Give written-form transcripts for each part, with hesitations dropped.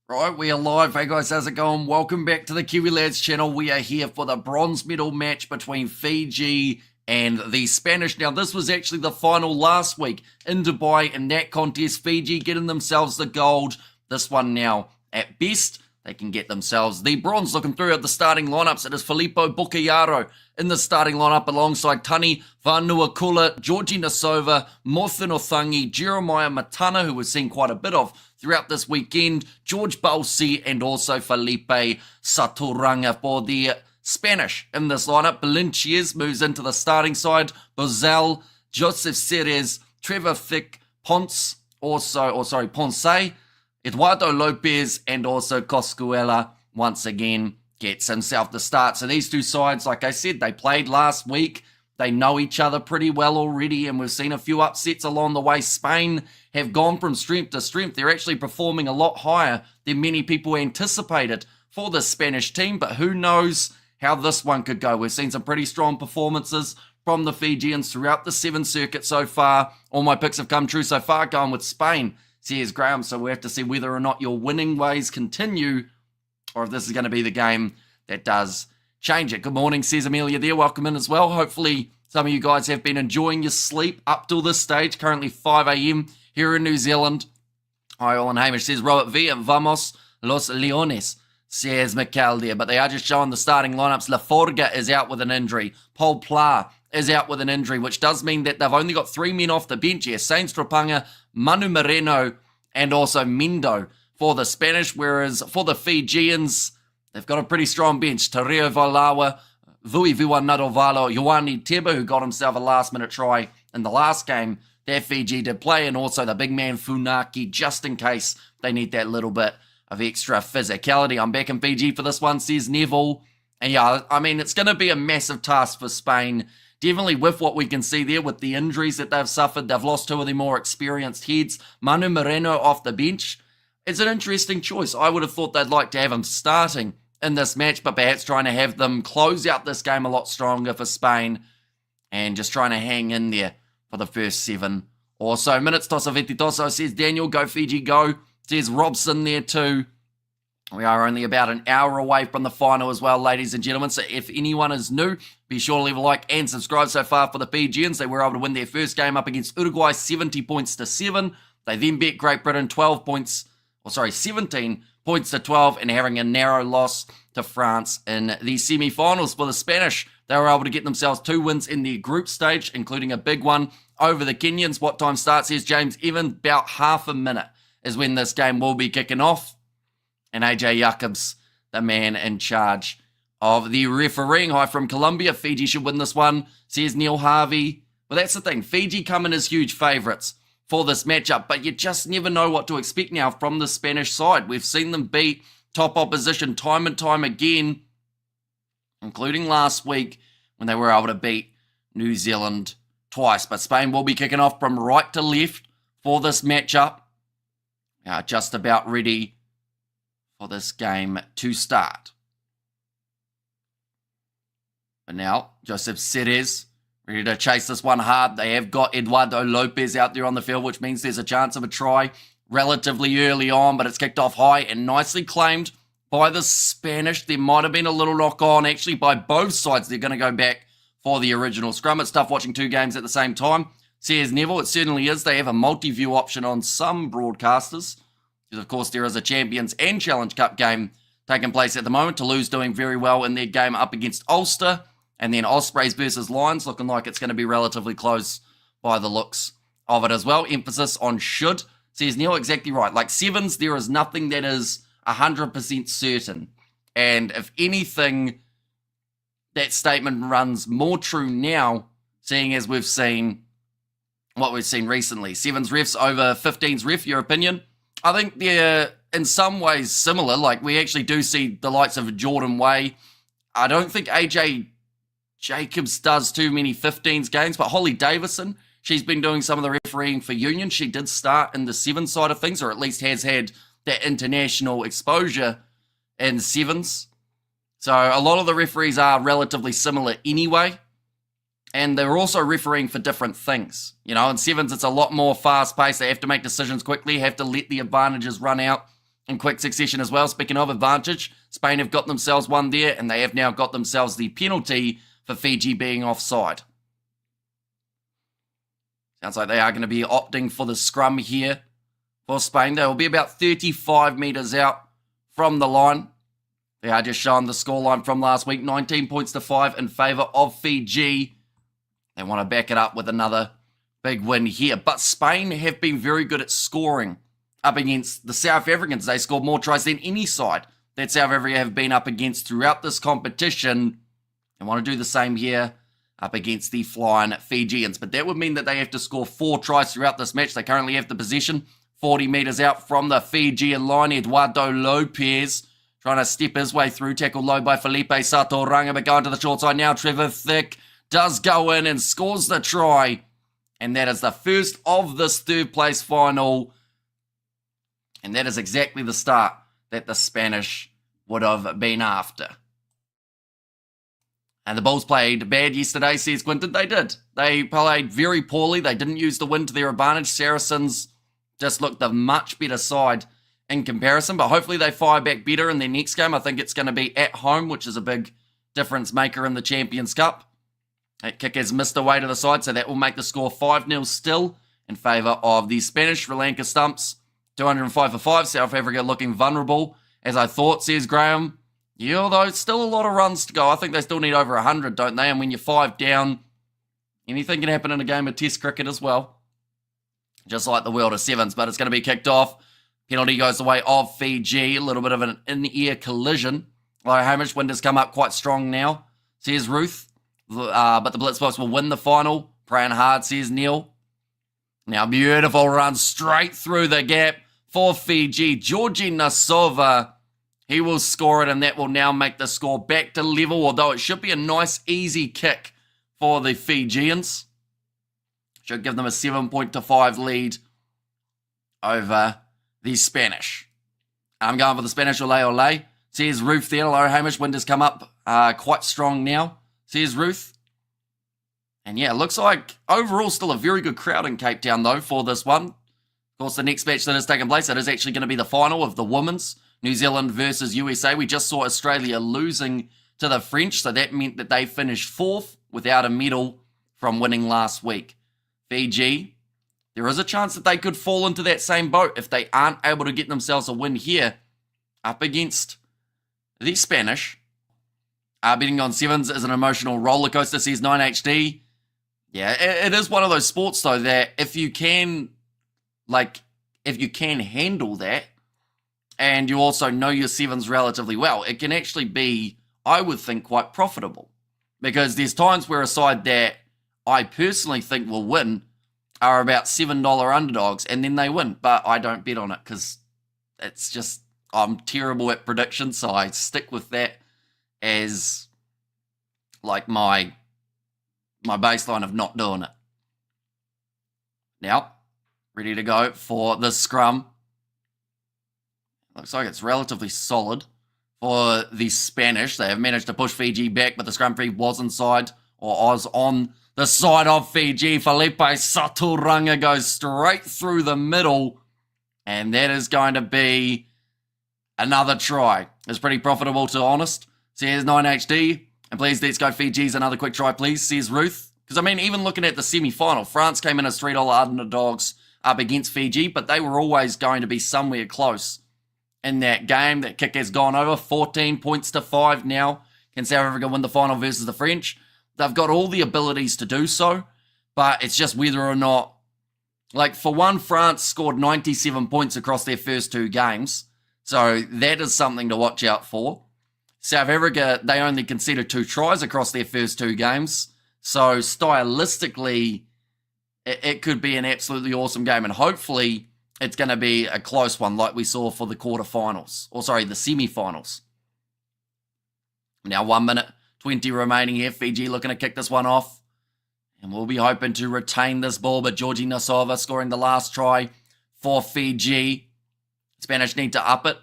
Right, we are live. Hey guys, how's it going? Welcome back to the Kiwi Lads channel. We are here for the bronze medal match between Fiji and the Spanish. Now, this was actually the final last week in Dubai in that contest. Fiji getting themselves the gold. This one now, at best, they can get themselves the bronze. Looking through at the starting lineups, it is Filippo Bucayaro in the starting lineup alongside Tani Vanuakula, Georgie Nasova, Morthin Othangi, Jeremiah Matana, who we've seen quite a bit of throughout this weekend, George Balsi, and also Felipe Saturanga for the Spanish in this lineup. Belinchies moves into the starting side. Bozell, Joseph Ceres, Trevor Fick, Ponce, Ponce, Eduardo Lopez, and also Coscuela once again gets himself the start. So these two sides, like I said, they played last week. They know each other pretty well already, and we've seen a few upsets along the way. Spain have gone from strength to strength. They're actually performing a lot higher than many people anticipated for the Spanish team, but who knows how this one could go. We've seen some pretty strong performances from the Fijians throughout the Seven Circuit so far. All my picks have come true so far, going with Spain, says Graham, so we have to see whether or not your winning ways continue, or if this is going to be the game that does change it. Good morning, says Amelia there. Welcome in as well. Hopefully some of you guys have been enjoying your sleep up till this stage. Currently 5 a.m. here in New Zealand. Hi, Alan Hamish says Robert V. Vamos Los Leones, says Mikal there. But they are just showing the starting lineups. La Forga is out with an injury. Paul Pla is out with an injury, which does mean that they've only got 3 men off the bench here. Sainz Tropanga, Manu Moreno, and also Mendo for the Spanish, whereas for the Fijians, they've got a pretty strong bench. Tereo Valawa, Vuivua Nadovalo, Ioani Teba, who got himself a last-minute try in the last game that Fiji did play, and also the big man Funaki, just in case they need that little bit of extra physicality. I'm back in Fiji for this one, says Neville. And yeah, I mean, it's going to be a massive task for Spain. Definitely with what we can see there with the injuries that they've suffered. They've lost 2 of their more experienced heads. Manu Moreno off the bench. It's an interesting choice. I would have thought they'd like to have him starting in this match, but perhaps trying to have them close out this game a lot stronger for Spain and just trying to hang in there for the first 7 or so minutes. Tosso Vetitoso says Daniel, go Fiji, go. Says Robson there too. We are only about an hour away from the final as well, ladies and gentlemen. So if anyone is new, be sure to leave a like and subscribe. So far for the Fijians, they were able to win their first game up against Uruguay 70 points to 7. They then beat Great Britain 17 points to 12, and having a narrow loss to France in the semi-finals. For the Spanish, they were able to get themselves 2 wins in the group stage, including a big one over the Kenyans. What time starts, says James Evan? About half a minute is when this game will be kicking off. And AJ Jacobs, the man in charge of the refereeing. Hi from Colombia. Fiji should win this one, says Neil Harvey. But that's the thing. Fiji come in as huge favourites for this matchup, but you just never know what to expect now from the Spanish side. We've seen them beat top opposition time and time again, including last week when they were able to beat New Zealand twice. But Spain will be kicking off from right to left for this matchup. Just about ready for this game to start. But now, Joseph Ceres ready to chase this one hard. They have got Eduardo Lopez out there on the field, which means there's a chance of a try relatively early on, but it's kicked off high and nicely claimed by the Spanish. There might have been a little knock on, actually, by both sides. They're going to go back for the original scrum. It's tough watching 2 games at the same time, says Neville. It certainly is. They have a multi-view option on some broadcasters. Because, of course, there is a Champions and Challenge Cup game taking place at the moment. Toulouse doing very well in their game up against Ulster. And then Ospreys versus Lions, looking like it's going to be relatively close by the looks of it as well. Emphasis on should, says Neil. Exactly right. Like Sevens, there is nothing that is 100% certain. And if anything, that statement runs more true now, seeing as we've seen what we've seen recently. Sevens refs over 15s ref, your opinion? I think they're in some ways similar. Like, we actually do see the likes of Jordan Way. I don't think AJ Jacobs does too many 15s games, but Holly Davison, she's been doing some of the refereeing for Union. She did start in the 7 side of things, or at least has had that international exposure in 7s. So a lot of the referees are relatively similar anyway. And they're also refereeing for different things. You know, in 7s, it's a lot more fast-paced. They have to make decisions quickly, have to let the advantages run out in quick succession as well. Speaking of advantage, Spain have got themselves one there, and they have now got themselves the penalty for Fiji being offside. Sounds like they are going to be opting for the scrum here for Spain. They will be about 35 metres out from the line. They are just showing the scoreline from last week, 19 points to 5 in favour of Fiji. They want to back it up with another big win here. But Spain have been very good at scoring up against the South Africans. They scored more tries than any side that South Africa have been up against throughout this competition. They want to do the same here up against the Flying Fijians. But that would mean that they have to score 4 tries throughout this match. They currently have the possession 40 metres out from the Fijian line. Eduardo Lopez trying to step his way through. Tackled low by Felipe Satoranga, but going to the short side now. Trevor Thick does go in and scores the try. And that is the first of this third place final. And that is exactly the start that the Spanish would have been after. And the Bulls played bad yesterday, says Quinton. They did. They played very poorly. They didn't use the wind to their advantage. Saracens just looked a much better side in comparison. But hopefully they fire back better in their next game. I think it's going to be at home, which is a big difference maker in the Champions Cup. That kick has missed away to the side, so that will make the score 5-0 still in favour of the Spanish. Sri Lanka stumps 205 for 5. South Africa looking vulnerable, as I thought, says Graham. Yeah, although still a lot of runs to go. I think they still need over 100, don't they? And when you're 5 down, anything can happen in a game of Test cricket as well. Just like the world of sevens, but it's going to be kicked off. Penalty goes the way of Fiji. A little bit of an in-ear collision. Low Hamish, wind has come up quite strong now, says Ruth. But the Blitzboks will win the final. Praying hard, says Neil. Now, beautiful run straight through the gap for Fiji. Georgi Nasova, he will score it, and that will now make the score back to level, although it should be a nice, easy kick for the Fijians. Should give them a 7-5 lead over the Spanish. I'm going for the Spanish. Ole, ole. Says Ruth there. Low Hamish, wind has come up quite strong now, says Ruth. And yeah, it looks like overall still a very good crowd in Cape Town, though, for this one. Of course, the next match that has taken place, it is actually going to be the final of the women's. New Zealand versus USA. We just saw Australia losing to the French, so that meant that they finished 4th without a medal from winning last week. Fiji, there is a chance that they could fall into that same boat if they aren't able to get themselves a win here up against the Spanish. Betting on sevens is an emotional roller coaster, says 9HD. Yeah, it is one of those sports, though, that if you can handle that, and you also know your sevens relatively well, it can actually be, I would think, quite profitable. Because there's times where a side that I personally think will win are about $7 underdogs, and then they win. But I don't bet on it, because it's just, I'm terrible at predictions, so I stick with that as like my baseline of not doing it. Now, ready to go for the scrum. Looks like it's relatively solid for the Spanish. They have managed to push Fiji back, but the scrum free was inside, or Oz on the side of Fiji. Felipe Saturanga goes straight through the middle, and that is going to be another try. It's pretty profitable, to be honest, says 9HD. And please, let's go Fiji's another quick try, please, says Ruth. Because, I mean, even looking at the semi-final, France came in as $3 underdogs up against Fiji, but they were always going to be somewhere close in that game. That kick has gone over, 14 points to 5 now. Can South Africa win the final versus the French? They've got all the abilities to do so, but it's just whether or not, like, for one, France scored 97 points across their first 2 games, so that is something to watch out for. South Africa, they only conceded 2 tries across their first 2 games, so stylistically, it could be an absolutely awesome game, and hopefully it's going to be a close one like we saw for the quarterfinals, the semi-finals. Now 1 minute, 20 remaining here. Fiji looking to kick this one off, and we'll be hoping to retain this ball, but Georgi Nasova scoring the last try for Fiji. Spanish need to up it.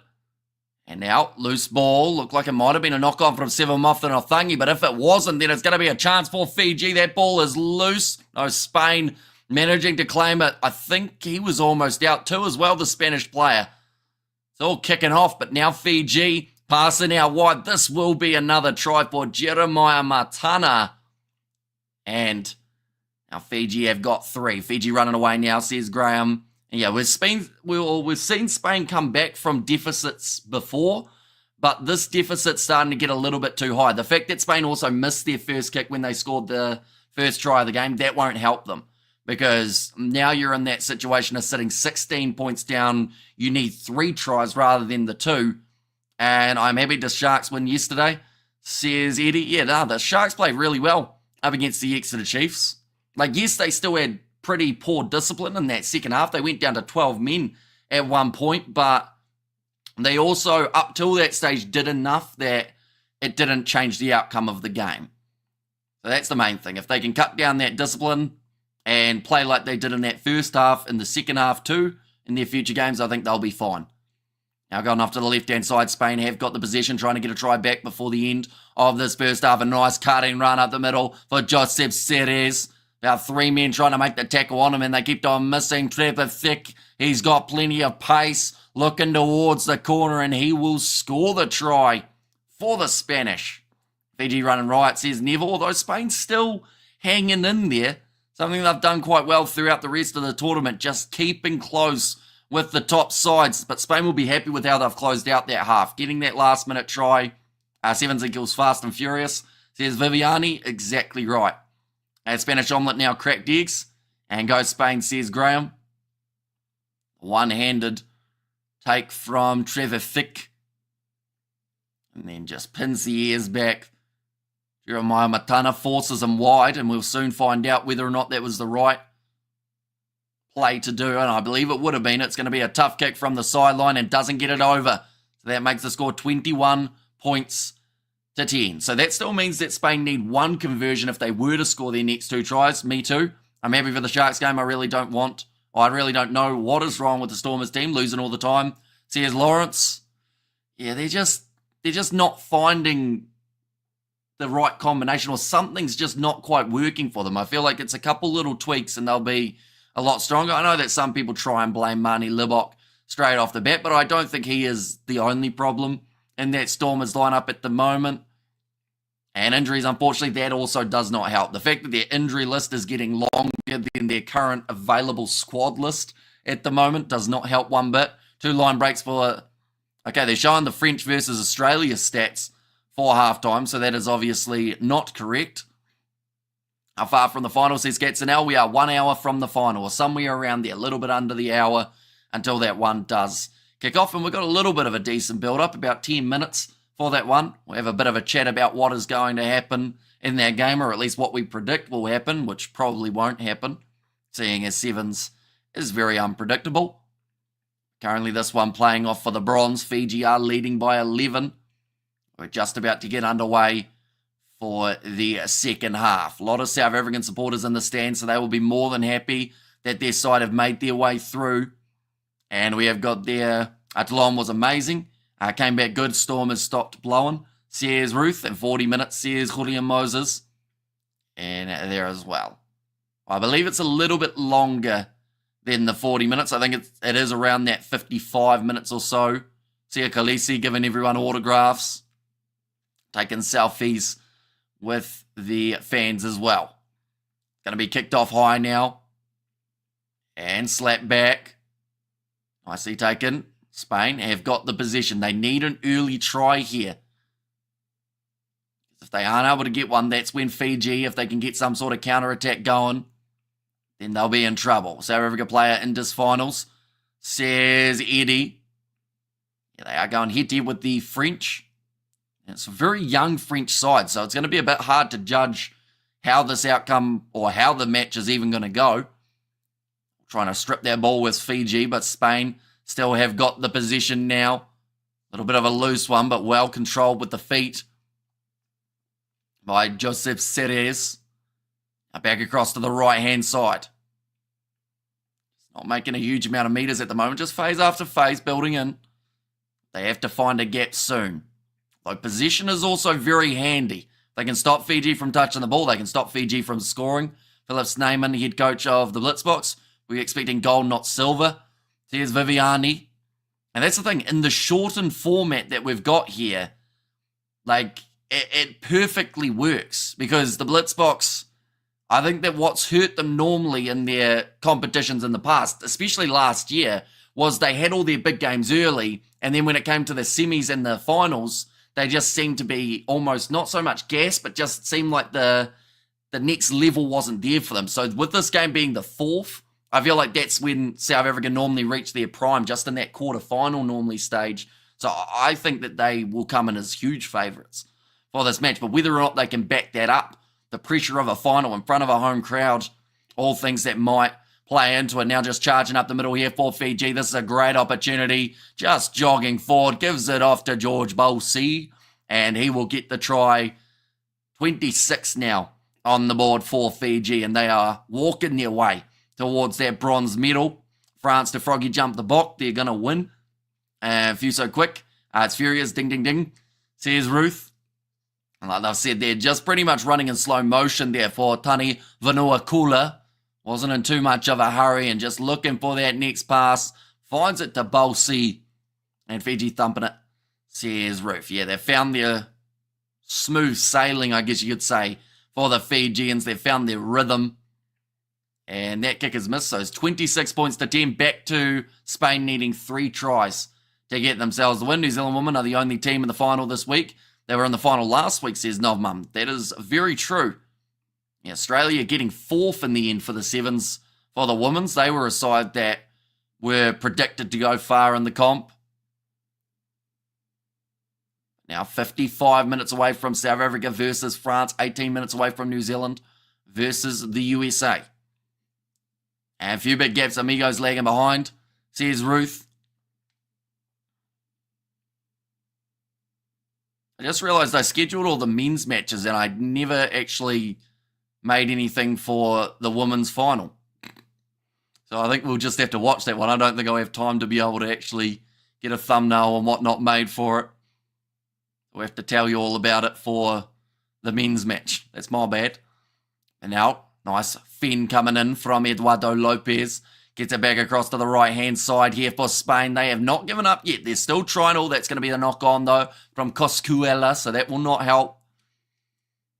And now, loose ball. Looked like it might have been a knock-on from Sevamoth and Othangi, but if it wasn't, then it's going to be a chance for Fiji. That ball is loose. No, Spain managing to claim it. I think he was almost out too as well, the Spanish player. It's all kicking off, but now Fiji passing out wide. This will be another try for Jeremiah Matana. And now Fiji have got 3. Fiji running away now, says Graham. And yeah, we've seen Spain come back from deficits before, but this deficit's starting to get a little bit too high. The fact that Spain also missed their first kick when they scored the first try of the game, that won't help them. Because now you're in that situation of sitting 16 points down. You need 3 tries rather than the 2. And I'm happy the Sharks win yesterday, says Eddie. Yeah, no, the Sharks played really well up against the Exeter Chiefs. Like, yes, they still had pretty poor discipline in that second half. They went down to 12 men at one point, but they also, up till that stage, did enough that it didn't change the outcome of the game. So that's the main thing. If they can cut down that discipline and play like they did in that first half, in the second half too, in their future games, I think they'll be fine. Now going off to the left-hand side, Spain have got the possession, trying to get a try back before the end of this first half. A nice cutting run up the middle for Josep Ceres. About 3 men trying to make the tackle on him, and they keep on missing. Trevor Thick, he's got plenty of pace, looking towards the corner, and he will score the try for the Spanish. Fiji running right, says Neville, although Spain's still hanging in there. Something they've done quite well throughout the rest of the tournament, just keeping close with the top sides. But Spain will be happy with how they've closed out that half. Getting that last-minute try. Sevens equals fast and furious, says Viviani. Exactly right. And Spanish omelette now cracked eggs. And go Spain, says Graham. One-handed take from Trevor Thick. And then just pins the ears back. Jeremiah Matana forces him wide, and we'll soon find out whether or not that was the right play to do. And I believe it would have been. It's going to be a tough kick from the sideline and doesn't get it over. So that makes the score 21 points to 10. So that still means that Spain need 1 conversion if they were to score their next 2 tries. Me too. I'm happy for the Sharks game. I really don't know what is wrong with the Stormers team, losing all the time. Says Lawrence. Yeah, they're just not finding the right combination, or something's just not quite working for them. I feel like it's a couple little tweaks and they'll be a lot stronger. I know that some people try and blame Marnie Libok straight off the bat, but I don't think he is the only problem in that Stormers lineup at the moment. And injuries, unfortunately, that also does not help. The fact that their injury list is getting longer than their current available squad list at the moment does not help one bit. 2 line breaks for... Okay, they're showing the French versus Australia stats for halftime, so that is obviously not correct. How far from the final, says Gatsanel? We are 1 hour from the final, or somewhere around there, a little bit under the hour until that one does kick off. And we've got a little bit of a decent build-up, about 10 minutes for that one. We'll have a bit of a chat about what is going to happen in that game, or at least what we predict will happen, which probably won't happen, seeing as Sevens is very unpredictable. Currently this one playing off for the bronze. Fiji are leading by 11. We're just about to get underway for the second half. A lot of South African supporters in the stand, so they will be more than happy that their side have made their way through. And we have got their... Toulon was amazing. Came back good. Stormers stopped blowing. Sears Ruth at 40 minutes. Sears Julian Moses. And there as well. I believe it's a little bit longer than the 40 minutes. I think it is around that 55 minutes or so. Sia Khaleesi giving everyone autographs. Taking selfies with the fans as well. Going to be kicked off high now. And slapped back. Nicely taken. Spain have got the position. They need an early try here. If they aren't able to get one, that's when Fiji, if they can get some sort of counter-attack going, then they'll be in trouble. South Africa player in this finals, says Eddie. Yeah, they are going head-to-head with the French. And it's a very young French side, so it's going to be a bit hard to judge how this outcome or how the match is even going to go. Trying to strip that ball with Fiji, but Spain still have got the position now. A little bit of a loose one, but well controlled with the feet by Josep Ceres. Back across to the right-hand side. Not making a huge amount of meters at the moment, just phase after phase building in. They have to find a gap soon. Though position is also very handy. They can stop Fiji from touching the ball. They can stop Fiji from scoring. Philip Sneyman, head coach of the Blitzbox. We're expecting gold, not silver. Here's Viviani. And that's the thing, in the shortened format that we've got here, like, it perfectly works, because the Blitzbox, I think that what's hurt them normally in their competitions in the past, especially last year, was they had all their big games early, and then when it came to the semis and the finals, they just seemed to be almost not so much gas, but just seemed like the next level wasn't there for them. So with this game being the fourth, I feel like that's when South Africa normally reach their prime, just in that quarterfinal normally stage. So I think that they will come in as huge favourites for this match. But whether or not they can back that up, the pressure of a final in front of a home crowd, all things that might play into it. Now just charging up the middle here for Fiji. This is a great opportunity. Just jogging forward, gives it off to George Bolsey, and he will get the try. 26 now on the board for Fiji, and they are walking their way towards that bronze medal. France to Froggy jump the block. They're going to win. A few so quick. It's Furious. Ding, ding, ding. Says Ruth. And like I've said, they're just pretty much running in slow motion there for Tani Vanua-Kula. Wasn't in too much of a hurry and just looking for that next pass. Finds it to Bolsey. And Fiji thumping it. Says Ruth. Yeah, they found their smooth sailing, I guess you could say, for the Fijians. They found their rhythm. And that kick is missed, so it's 26 points to 10. Back to Spain needing 3 tries to get themselves the win. New Zealand women are the only team in the final this week. They were in the final last week, says Novmum. That is very true. Yeah, Australia getting 4th in the end for the Sevens. For the women's, they were a side that were predicted to go far in the comp. Now 55 minutes away from South Africa versus France. 18 minutes away from New Zealand versus the USA. And a few big gaps, Amigos lagging behind, says Ruth. I just realised I scheduled all the men's matches and I never actually made anything for the women's final. So I think we'll just have to watch that one. I don't think I'll have time to be able to actually get a thumbnail and whatnot made for it. We'll have to tell you all about it for the men's match. That's my bad. And now, nice fin coming in from Eduardo Lopez. Gets it back across to the right-hand side here for Spain. They have not given up yet. They're still trying. Oh, that's going to be a knock-on, though, from Coscuela, so that will not help.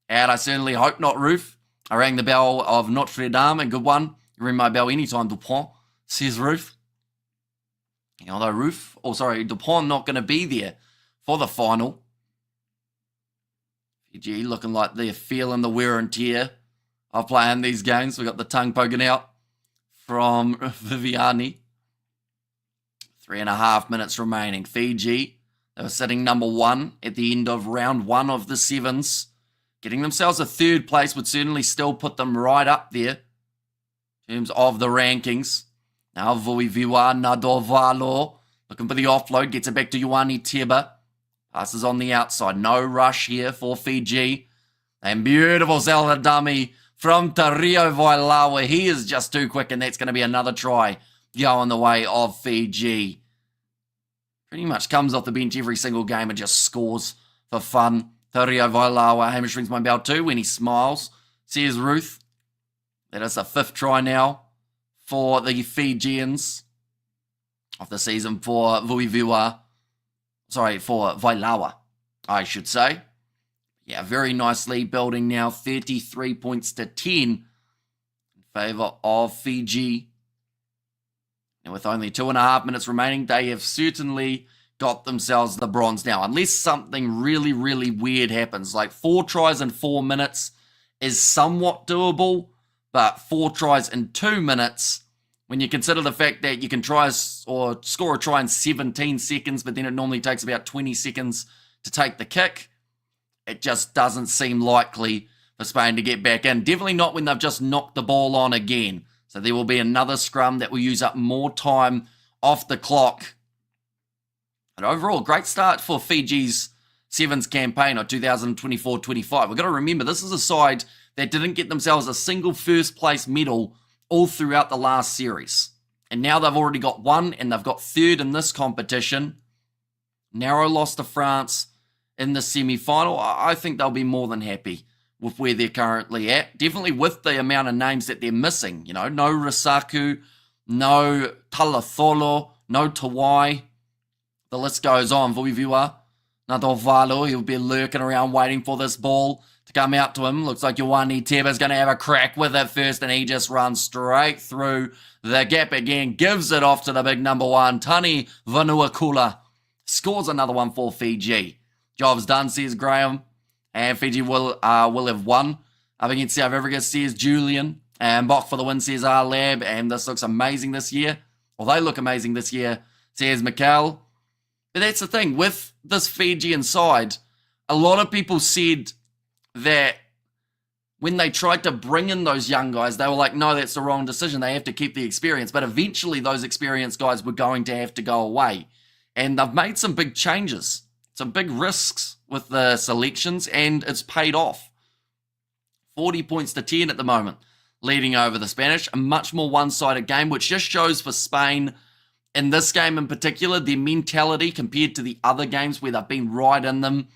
And I certainly hope not, Ruth. I rang the bell of Notre Dame, a good one. You ring my bell anytime, Dupont, says Ruth. Although Dupont not going to be there for the final. Fiji looking like they're feeling the wear and tear of playing these games. We got the tongue poking out from Viviani. 3.5 minutes remaining. Fiji, they were sitting number 1 at the end of round 1 of the Sevens. Getting themselves a 3rd place would certainly still put them right up there in terms of the rankings. Now Vuiviwa Nadovalo looking for the offload. Gets it back to Ioane Teba. Passes on the outside. No rush here for Fiji. And beautiful Saladami from Tario Vailawa. He is just too quick, and that's going to be another try going the way of Fiji. Pretty much comes off the bench every single game and just scores for fun. Tario Vailawa, Hamish rings my bell too when he smiles. Says Ruth. That is the 5th try now for the Fijians of the season for Vailawa, I should say. Yeah, very nicely building now. 33 points to 10 in favour of Fiji. And with only 2.5 minutes remaining, they have certainly got themselves the bronze now. Unless something really, really weird happens. Like 4 tries in 4 minutes is somewhat doable. But 4 tries in 2 minutes, when you consider the fact that you can try or score a try in 17 seconds, but then it normally takes about 20 seconds to take the kick, it just doesn't seem likely for Spain to get back in. Definitely not when they've just knocked the ball on again. So there will be another scrum that will use up more time off the clock. And overall, great start for Fiji's Sevens campaign of 2024-25. We've got to remember, this is a side that didn't get themselves a single first place medal all throughout the last series. And now they've already got 1, and they've got 3rd in this competition. Narrow loss to France in the semi-final. I think they'll be more than happy with where they're currently at. Definitely with the amount of names that they're missing. You know, no Risaku, no Talatholo, no Tawai. The list goes on. Vuivua, Nadovalo, he'll be lurking around waiting for this ball to come out to him. Looks like Ioane Teba's going to have a crack with it first, and he just runs straight through the gap again. Gives it off to the big number one, Tani Vanuakula. Scores another one for Fiji. Job's done, says Graham. And Fiji will have won up against South Africa, says Julian. And Bok for the win, says Lab. And this looks amazing this year. Well, they look amazing this year, says Mikkel. But that's the thing. With this Fijian side, a lot of people said that when they tried to bring in those young guys, they were like, no, that's the wrong decision. They have to keep the experience. But eventually those experienced guys were going to have to go away. And they've made some big changes, some big risks with the selections, and it's paid off. 40 points to 10 at the moment, leading over the Spanish. A much more one-sided game, which just shows for Spain, in this game in particular, their mentality compared to the other games where they've been right in them,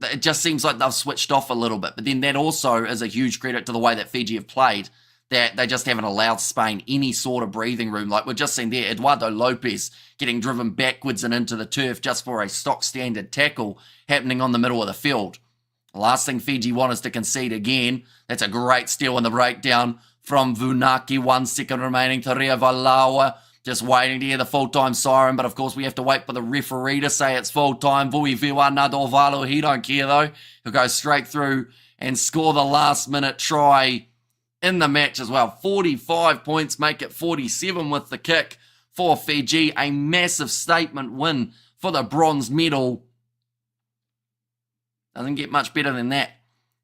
it just seems like they've switched off a little bit. But then that also is a huge credit to the way that Fiji have played, that they just haven't allowed Spain any sort of breathing room. Like we've just seen there, Eduardo Lopez getting driven backwards and into the turf just for a stock standard tackle happening on the middle of the field. The last thing Fiji want is to concede again. That's a great steal in the breakdown from Vunaki. 1 second remaining. Taria Valawa just waiting to hear the full-time siren, but of course we have to wait for the referee to say it's full-time. Vuivua Nadovalo, he don't care though. He'll go straight through and score the last-minute try in the match as well. 45 points, make it 47 with the kick for Fiji. A massive statement win for the bronze medal. Doesn't get much better than that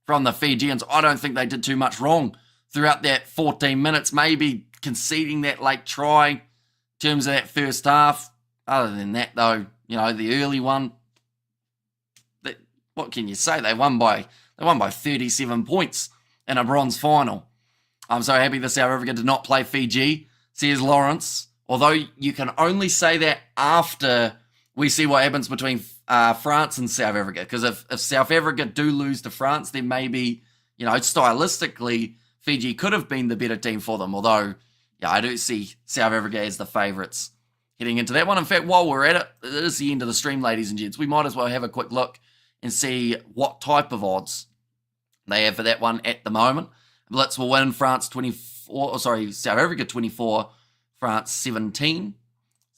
from the Fijians. I don't think they did too much wrong throughout that 14 minutes. Maybe conceding that late try in terms of that first half. Other than that, though, you know, the early one, what can you say? They won by 37 points in a bronze final. I'm so happy that South Africa did not play Fiji, says Lawrence. Although you can only say that after we see what happens between France and South Africa. Because if South Africa do lose to France, then maybe, you know, stylistically, Fiji could have been the better team for them. Although, yeah, I do see South Africa as the favourites heading into that one. In fact, while we're at it, it is the end of the stream, ladies and gents. We might as well have a quick look and see what type of odds they have for that one at the moment. Blitz will win, France 24, South Africa 24, France 17.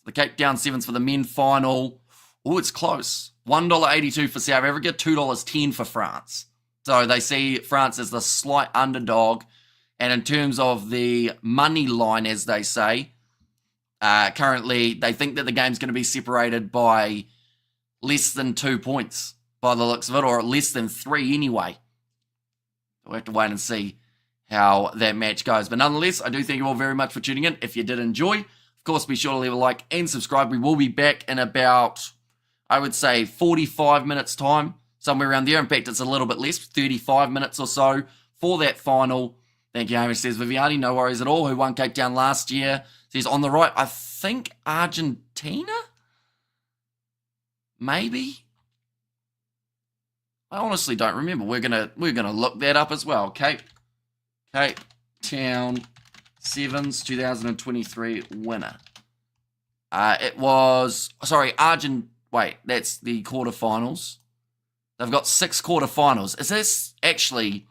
The Cape Town Sevens for the men final. Oh, it's close. $1.82 for South Africa, $2.10 for France. So they see France as the slight underdog. And in terms of the money line, as they say, currently they think that the game's going to be separated by less than 2 points by the looks of it, or less than 3 anyway. We'll have to wait and see how that match goes. But nonetheless, I do thank you all very much for tuning in. If you did enjoy, of course, be sure to leave a like and subscribe. We will be back in about, I would say, 45 minutes time, somewhere around there. In fact, it's a little bit less, 35 minutes or so for that final. Thank you, Hamish, says Viviani. No worries at all. Who won Cape Town last year? Says on the right, I think Argentina? Maybe? I honestly don't remember. We're gonna look that up as well. Cape Town Sevens 2023 winner. It was that's the quarterfinals. They've got 6 quarterfinals. Is this actually?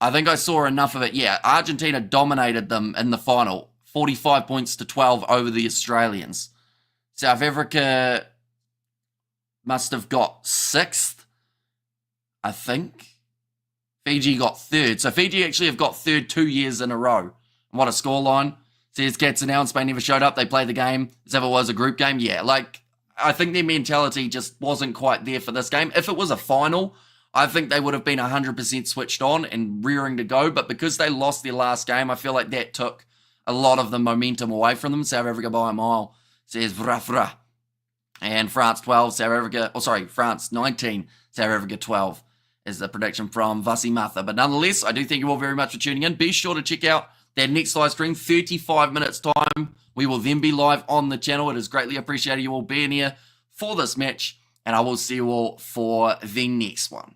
I think I saw enough of it. Yeah, Argentina dominated them in the final, 45 points to 12 over the Australians. South Africa must have got 6th, I think. Fiji got 3rd. So Fiji actually have got 3rd 2 years in a row. What a scoreline. Says Cats and Spain never showed up. They played the game as if it was a group game. Yeah, I think their mentality just wasn't quite there for this game. If it was a final, I think they would have been 100% switched on and rearing to go. But because they lost their last game, I feel like that took a lot of the momentum away from them. South Africa by a mile, says Vrafra. And France 12, France 19, South Africa 12 is the prediction from Vasimatha. But nonetheless, I do thank you all very much for tuning in. Be sure to check out that next live stream, 35 minutes time. We will then be live on the channel. It is greatly appreciated you all being here for this match. And I will see you all for the next one.